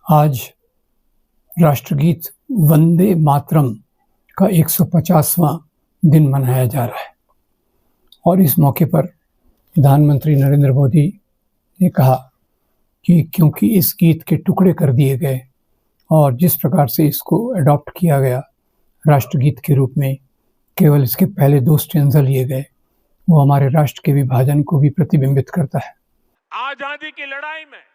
आज राष्ट्रगीत वंदे मातरम का 150वां दिन मनाया जा रहा है और इस मौके पर प्रधानमंत्री नरेंद्र मोदी ने कहा कि क्योंकि इस गीत के टुकड़े कर दिए गए और जिस प्रकार से इसको अडॉप्ट किया गया राष्ट्रगीत के रूप में, केवल इसके पहले 2 स्टैंजा लिए गए, वो हमारे राष्ट्र के विभाजन को भी प्रतिबिंबित करता है। आजादी की लड़ाई में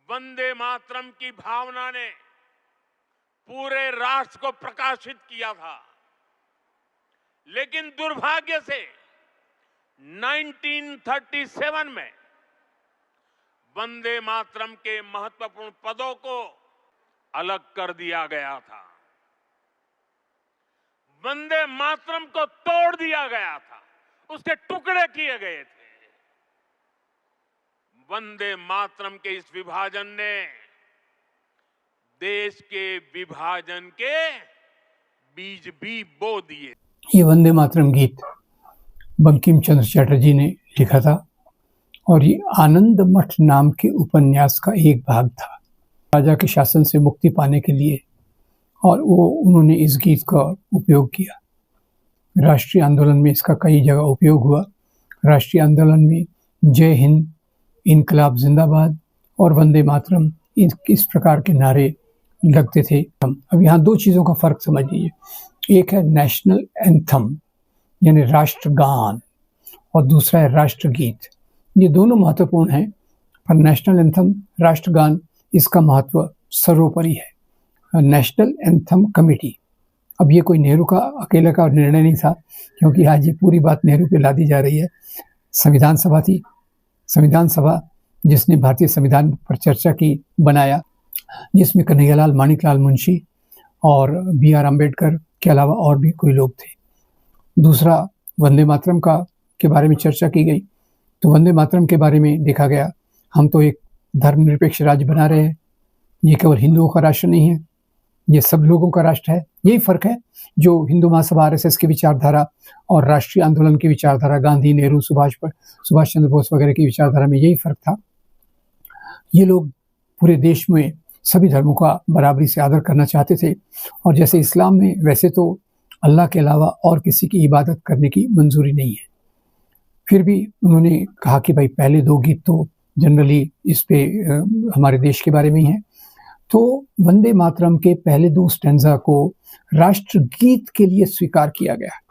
वंदे मातरम की भावना ने पूरे राष्ट्र को प्रकाशित किया था, लेकिन दुर्भाग्य से 1937 में वंदे मातरम के महत्वपूर्ण पदों को अलग कर दिया गया था। वंदे मातरम को तोड़ दिया गया था, उसके टुकड़े किए गए थे। वंदे मातरम के इस विभाजन ने देश के विभाजन के बीज भी बो दिए। ये वंदे मातरम गीत बंकिम चंद्र चटर्जी ने लिखा था और ये आनंद मठ नाम के उपन्यास का एक भाग था, राजा के शासन से मुक्ति पाने के लिए, और उन्होंने इस गीत का उपयोग किया। राष्ट्रीय आंदोलन में इसका कई जगह उपयोग हुआ। राष्ट्रीय आंदोलन में जय हिंद, इनकलाब जिंदाबाद और वंदे मातरम इस प्रकार के नारे लगते थे। अब यहाँ 2 चीज़ों का फर्क समझ लीजिए। एक है नेशनल एंथम यानी राष्ट्रगान और दूसरा है राष्ट्रगीत। ये दोनों महत्वपूर्ण हैं, पर नेशनल एंथम, राष्ट्रगान, इसका महत्व सर्वोपरि है। नेशनल एंथम कमेटी, अब ये कोई नेहरू का अकेले का निर्णय नहीं था, क्योंकि आज ये पूरी बात नेहरू पे लादी जा रही है। संविधान सभा थी, संविधान सभा जिसने भारतीय संविधान पर चर्चा की, बनाया, जिसमें कन्हैयालाल माणिकलाल मुंशी और B.R. अम्बेडकर के अलावा और भी कोई लोग थे। दूसरा, वंदे मातरम के बारे में चर्चा की गई, तो वंदे मातरम के बारे में देखा गया, हम तो एक धर्मनिरपेक्ष राज्य बना रहे हैं, ये केवल हिंदुओं का राष्ट्र नहीं है, ये सब लोगों का राष्ट्र है। यही फर्क है जो हिंदू महासभा RSS की विचारधारा और राष्ट्रीय आंदोलन की विचारधारा, गांधी, नेहरू, सुभाष चंद्र बोस वगैरह की विचारधारा में यही फर्क था। ये लोग पूरे देश में सभी धर्मों का बराबरी से आदर करना चाहते थे, और जैसे इस्लाम में, वैसे तो अल्लाह के अलावा और किसी की इबादत करने की मंजूरी नहीं है। फिर भी उन्होंने कहा कि भाई पहले 2 गीत तो जनरली इस पे हमारे देश के बारे में ही है, तो वंदे मातरम के पहले 2 स्टैंजा को राष्ट्रगीत के लिए स्वीकार किया गया।